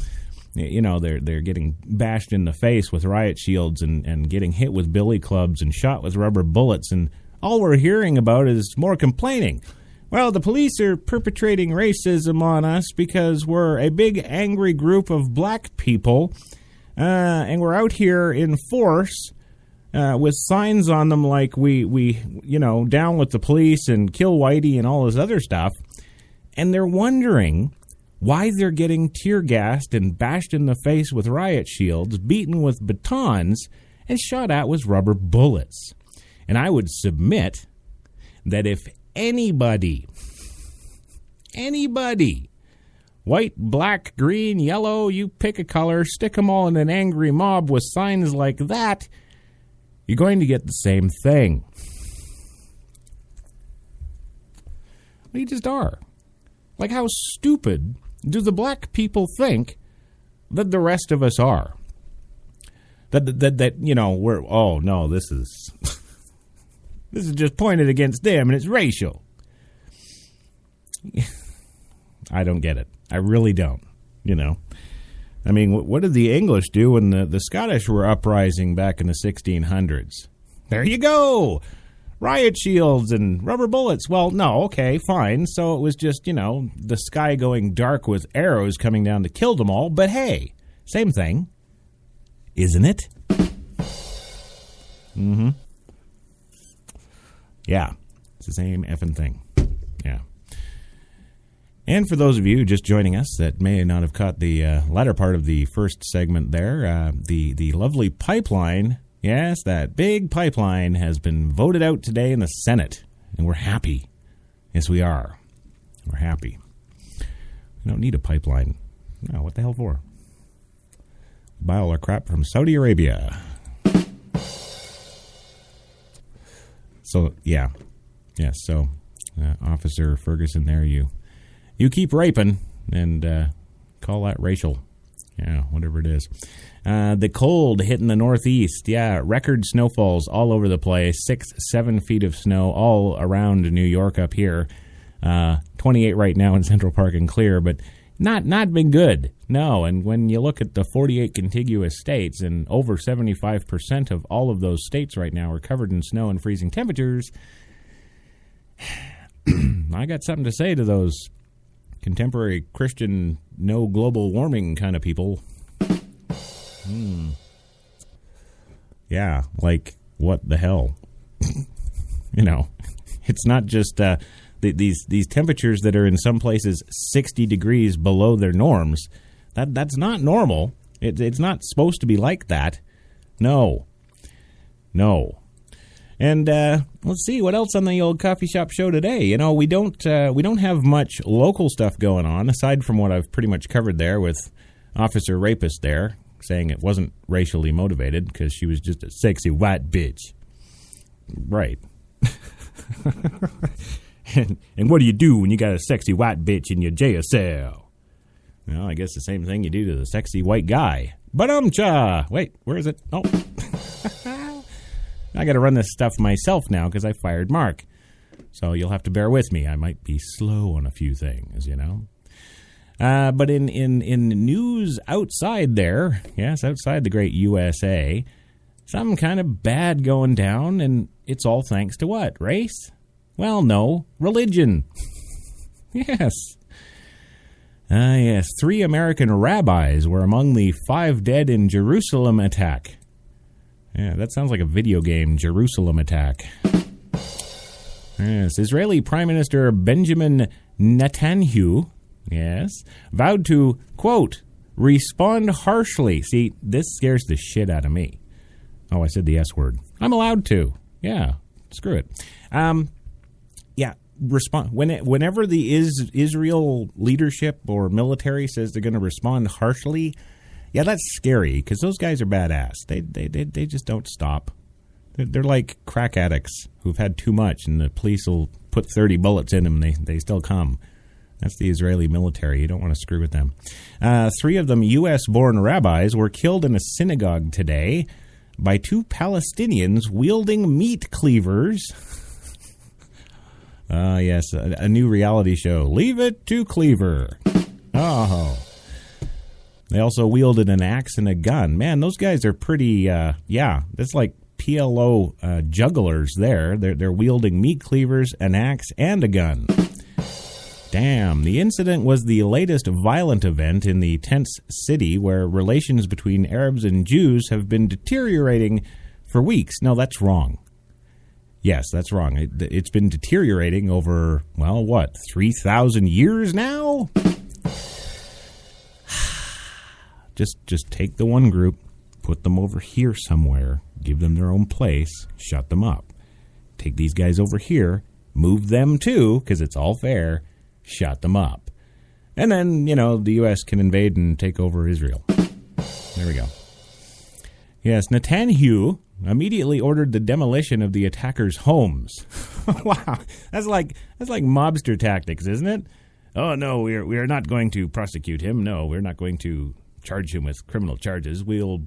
you know, they're getting bashed in the face with riot shields and getting hit with billy clubs and shot with rubber bullets, and all we're hearing about is more complaining. Well, the police are perpetrating racism on us because we're a big angry group of black people, and we're out here in force with signs on them like we you know, down with the police and kill Whitey and all this other stuff. And they're wondering why they're getting tear gassed and bashed in the face with riot shields, beaten with batons, and shot at with rubber bullets. And I would submit that if anybody, white, black, green, yellow, you pick a color, stick them all in an angry mob with signs like that, you're going to get the same thing. Well, you just are. Like, how stupid do the black people think that the rest of us are? That you know, we're, oh, no, this is this is just pointed against them, and it's racial. I don't get it. I really don't, you know. I mean, what did the English do when the Scottish were uprising back in the 1600s? There you go! Riot shields and rubber bullets. Well, no, okay, fine. So it was just, you know, the sky going dark with arrows coming down to kill them all. But hey, same thing, isn't it? Mm-hmm. Yeah, it's the same effing thing. Yeah. And for those of you just joining us that may not have caught the latter part of the first segment there, the lovely pipeline, yes, that big pipeline has been voted out today in the Senate, and we're happy. Yes, we are. We're happy. We don't need a pipeline. No, what the hell for? Buy all our crap from Saudi Arabia. So, yeah. Yes, so, Officer Ferguson there, you keep raping and call that racial. Yeah, whatever it is. The cold hitting the Northeast. Yeah, record snowfalls all over the place. 6-7 feet of snow all around New York up here. 28 right now in Central Park and Clear, but not been good. No, and when you look at the 48 contiguous states, and over 75% of all of those states right now are covered in snow and freezing temperatures, I got something to say to those contemporary Christian, no global warming kind of people. Yeah, like, what the hell? It's not just these temperatures that are in some places 60 degrees below their norms. That's not normal. It's not supposed to be like that. No. And let's see what else on the old coffee shop show today. We don't have much local stuff going on aside from what I've pretty much covered there with Officer Rapist there saying it wasn't racially motivated because she was just a sexy white bitch. Right. And what do you do when you got a sexy white bitch in your jail cell? Well, I guess the same thing you do to the sexy white guy. Ba-dum-cha! Wait, where is it? Oh. I got to run this stuff myself now because I fired Mark. So you'll have to bear with me. I might be slow on a few things, But in news outside there, yes, outside the great USA, something kind of bad going down, and it's all thanks to what? Race? Well, no. Religion. Yes. Yes. 3 American rabbis were among the 5 dead in Jerusalem attack. Yeah, that sounds like a video game, Jerusalem attack. Yes. Israeli Prime Minister Benjamin Netanyahu, yes, vowed to, quote, respond harshly. See, this scares the shit out of me. Oh, I said the S word. I'm allowed to. Yeah, screw it. Respond whenever the Israel leadership or military says they're going to respond harshly. Yeah, that's scary because those guys are badass. They just don't stop. They're like crack addicts who've had too much, and the police will put 30 bullets in them, and they still come. That's the Israeli military. You don't want to screw with them. 3 of them U.S.-born rabbis were killed in a synagogue today by 2 Palestinians wielding meat cleavers. Yes, a new reality show. Leave it to Cleaver. Oh. They also wielded an axe and a gun. Man, those guys are pretty, that's like PLO jugglers there. They're wielding meat cleavers, an axe, and a gun. Damn. The incident was the latest violent event in the tense city where relations between Arabs and Jews have been deteriorating for weeks. No, that's wrong. Yes, that's wrong. It's been deteriorating over, 3,000 years now? Just take the one group, put them over here somewhere, give them their own place, shut them up. Take these guys over here, move them too, because it's all fair, shut them up. And then, the U.S. can invade and take over Israel. There we go. Yes, Netanyahu immediately ordered the demolition of the attackers' homes. Wow, that's like mobster tactics, isn't it? Oh no, we are not going to prosecute him. No, we're not going to charge him with criminal charges. We'll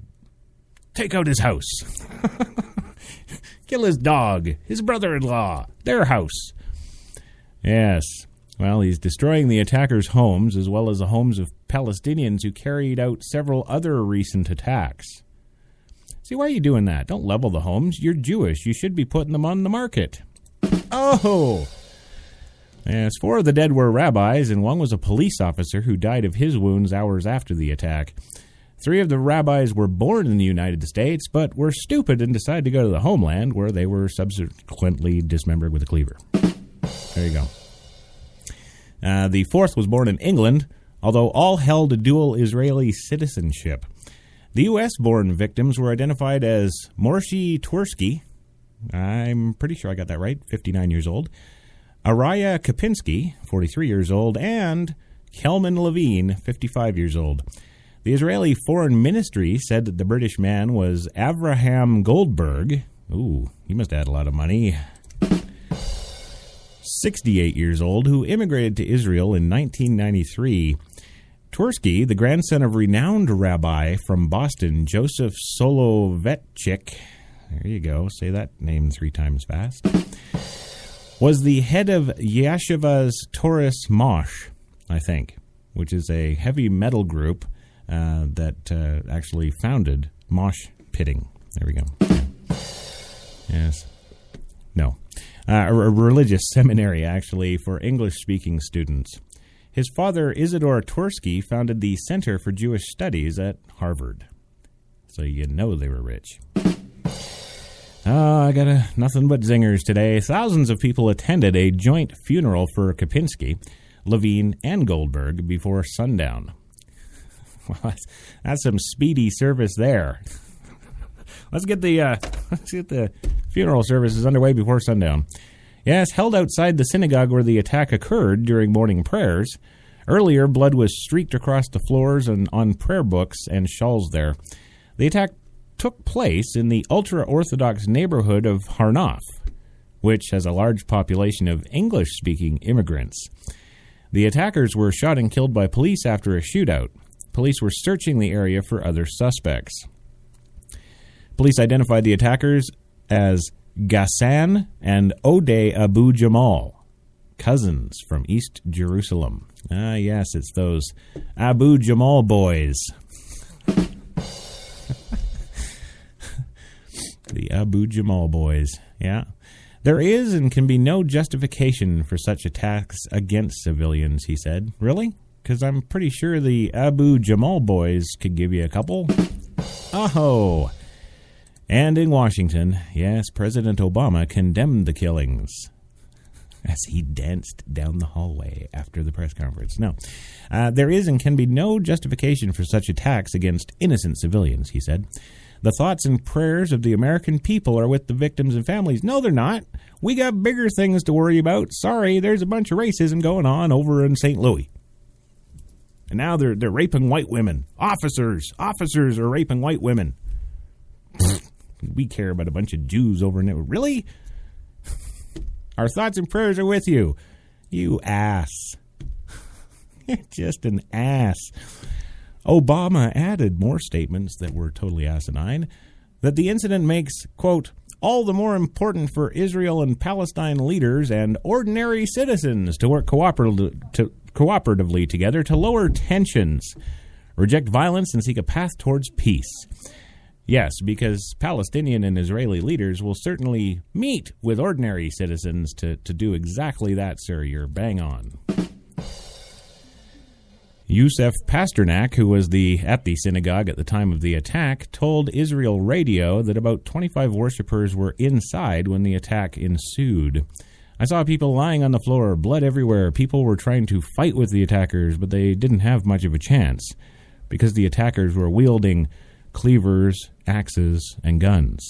take out his house, kill his dog, his brother-in-law, their house. Yes. Well, he's destroying the attackers' homes as well as the homes of Palestinians who carried out several other recent attacks. See, why are you doing that? Don't level the homes. You're Jewish. You should be putting them on the market. Oh! Yes, 4 of the dead were rabbis, and 1 was a police officer who died of his wounds hours after the attack. 3 of the rabbis were born in the United States, but were stupid and decided to go to the homeland, where they were subsequently dismembered with a cleaver. There you go. The 4th was born in England, although all held a dual Israeli citizenship. The U.S.-born victims were identified as Morshi Twersky, I'm pretty sure I got that right, 59 years old, Araya Kapinski, 43 years old, and Kelman Levine, 55 years old. The Israeli Foreign Ministry said that the British man was Avraham Goldberg. Ooh, he must have had a lot of money. 68 years old, who immigrated to Israel in 1993. Twersky, the grandson of renowned rabbi from Boston, Joseph Soloveitchik, there you go, say that name 3 times fast, was the head of Yeshiva's Taurus Mosh, I think, which is a heavy metal group that actually founded mosh pitting. There we go. Yeah. Yes. No. A religious seminary, actually, for English-speaking students. His father, Isidore Twersky, founded the Center for Jewish Studies at Harvard. So you know they were rich. I got nothing but zingers today. Thousands of people attended a joint funeral for Kopinski, Levine, and Goldberg before sundown. Well, that's some speedy service there. Let's get the funeral services underway before sundown. Yes, held outside the synagogue where the attack occurred during morning prayers. Earlier, blood was streaked across the floors and on prayer books and shawls there. The attack took place in the ultra-Orthodox neighborhood of Harnoff, which has a large population of English-speaking immigrants. The attackers were shot and killed by police after a shootout. Police were searching the area for other suspects. Police identified the attackers as Ghassan and Odeh Abu Jamal, cousins from East Jerusalem. Ah, yes, it's those Abu Jamal boys. The Abu Jamal boys, yeah. There is and can be no justification for such attacks against civilians, he said. Really? Because I'm pretty sure the Abu Jamal boys could give you a couple. Oh. And in Washington, yes, President Obama condemned the killings as he danced down the hallway after the press conference. No, there is and can be no justification for such attacks against innocent civilians, he said. The thoughts and prayers of the American people are with the victims and families. No, they're not. We got bigger things to worry about. Sorry, there's a bunch of racism going on over in St. Louis. And now they're raping white women. Officers are raping white women. We care about a bunch of Jews over in there. Really? Our thoughts and prayers are with you. You ass. You're just an ass. Obama added more statements that were totally asinine, that the incident makes, quote, all the more important for Israel and Palestine leaders and ordinary citizens to work cooperatively together to lower tensions, reject violence, and seek a path towards peace. Yes, because Palestinian and Israeli leaders will certainly meet with ordinary citizens to do exactly that, sir. You're bang on. Yusef Pasternak, who was at the synagogue at the time of the attack, told Israel Radio that about 25 worshippers were inside when the attack ensued. I saw people lying on the floor, blood everywhere. People were trying to fight with the attackers, but they didn't have much of a chance because the attackers were wielding cleavers, axes, and guns.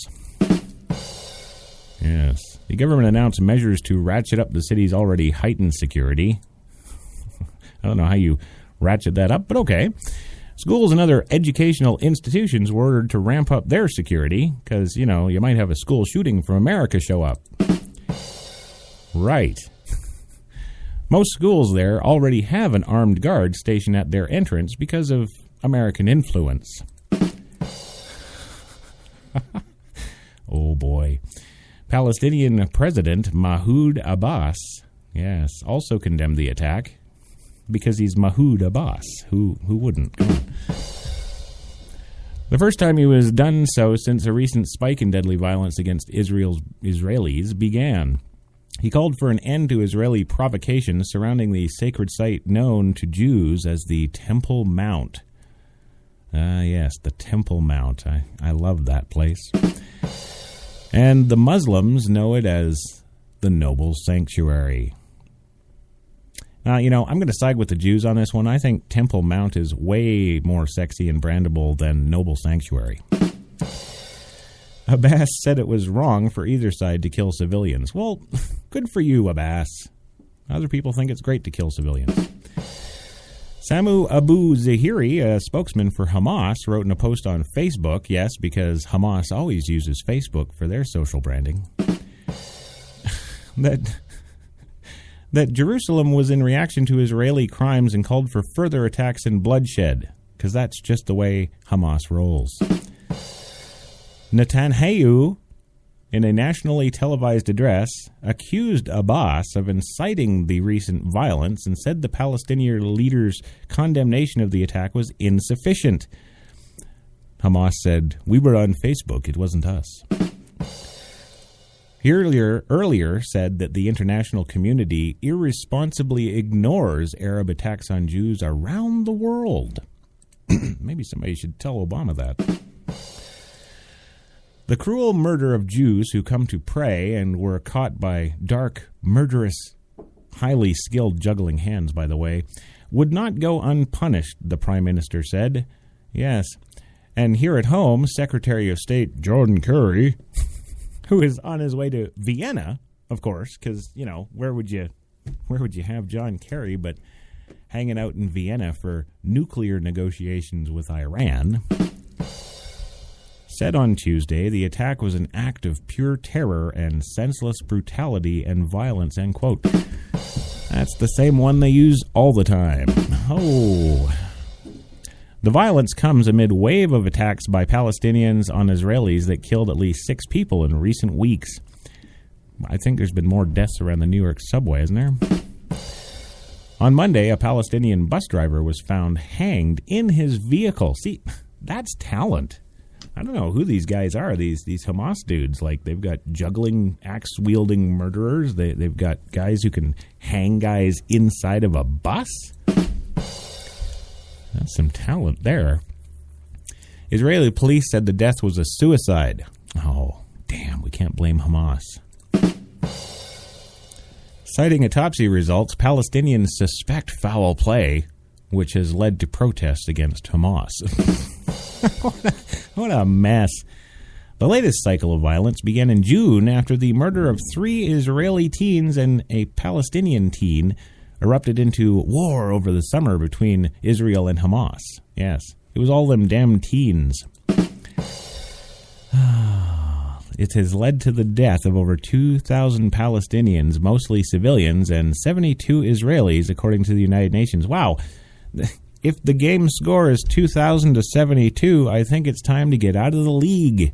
Yes. The government announced measures to ratchet up the city's already heightened security. I don't know how you ratchet that up, but okay. Schools and other educational institutions were ordered to ramp up their security because, you might have a school shooting from America show up. Right. Most schools there already have an armed guard stationed at their entrance because of American influence. Oh boy. Palestinian President Mahmoud Abbas, yes, also condemned the attack. Because he's Mahmoud Abbas. Who wouldn't? Come on. The first time he was done so since a recent spike in deadly violence against Israelis began. He called for an end to Israeli provocations surrounding the sacred site known to Jews as the Temple Mount. Yes, the Temple Mount. I love that place. And the Muslims know it as the Noble Sanctuary. I'm going to side with the Jews on this one. I think Temple Mount is way more sexy and brandable than Noble Sanctuary. Abbas said it was wrong for either side to kill civilians. Well, good for you, Abbas. Other people think it's great to kill civilians. Samu Abu Zahiri, a spokesman for Hamas, wrote in a post on Facebook, yes, because Hamas always uses Facebook for their social branding, that Jerusalem was in reaction to Israeli crimes and called for further attacks and bloodshed, because that's just the way Hamas rolls. Netanyahu, in a nationally televised address, accused Abbas of inciting the recent violence and said the Palestinian leader's condemnation of the attack was insufficient. Hamas said, "We were on Facebook, it wasn't us." He earlier said that the international community irresponsibly ignores Arab attacks on Jews around the world. Maybe somebody should tell Obama that. The cruel murder of Jews who come to pray and were caught by dark, murderous, highly skilled juggling hands, by the way, would not go unpunished, the Prime Minister said. Yes. And here at home, Secretary of State John Kerry, who is on his way to Vienna, of course, because, you know, where would you have John Kerry but hanging out in Vienna for nuclear negotiations with Iran, said on Tuesday the attack was an act of pure terror and senseless brutality and violence, end quote. That's the same one they use all the time. Oh. The violence comes amid wave of attacks by Palestinians on Israelis that killed at least 6 people in recent weeks. I think there's been more deaths around the New York subway, isn't there? On Monday, a Palestinian bus driver was found hanged in his vehicle. See, that's talent. I don't know who these guys are, these Hamas dudes. Like, they've got juggling, axe-wielding murderers. They've got guys who can hang guys inside of a bus. That's some talent there. Israeli police said the death was a suicide. Oh, damn, we can't blame Hamas. Citing autopsy results, Palestinians suspect foul play, which has led to protests against Hamas. What a mess. The latest cycle of violence began in June after the murder of 3 Israeli teens and a Palestinian teen erupted into war over the summer between Israel and Hamas. Yes, it was all them damn teens. It has led to the death of over 2,000 Palestinians, mostly civilians, and 72 Israelis, according to the United Nations. Wow. If the game score is 2,000 to 72, I think it's time to get out of the league.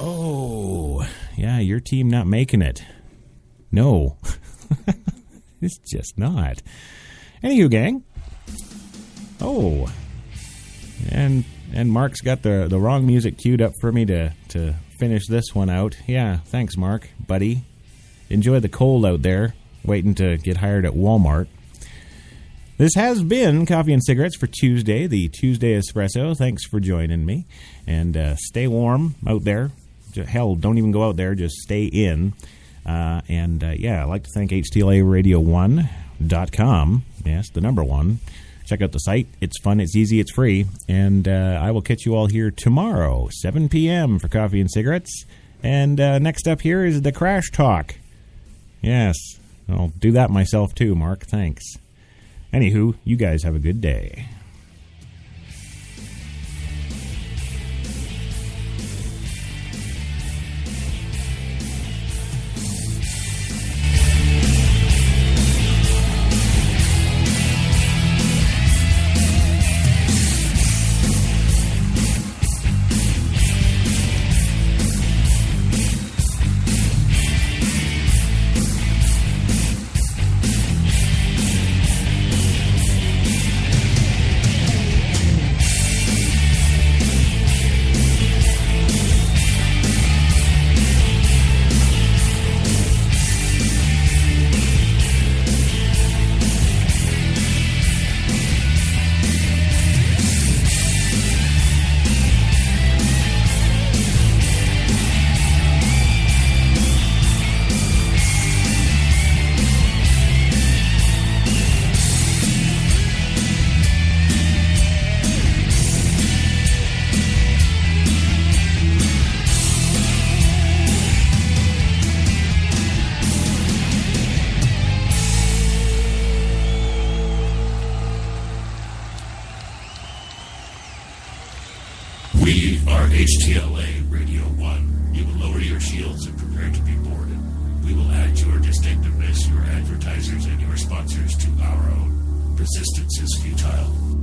Oh, yeah, your team not making it. No. It's just not. Anywho, gang. Oh. And Mark's got the wrong music queued up for me to finish this one out. Yeah, thanks, Mark, buddy. Enjoy the cold out there, waiting to get hired at Walmart. This has been Coffee and Cigarettes for Tuesday, the Tuesday Espresso. Thanks for joining me. And stay warm out there. Hell, don't even go out there. Just stay in. I'd like to thank HTLARadio1.com. Yes, the number 1. Check out the site. It's fun, it's easy, it's free. And I will catch you all here tomorrow, 7 p.m. for Coffee and Cigarettes. And next up here is the Crash Talk. Yes, I'll do that myself too, Mark. Thanks. Anywho, you guys have a good day. We are HTLA Radio 1. You will lower your shields and prepare to be boarded. We will add your distinctiveness, your advertisers, and your sponsors to our own. Resistance is futile.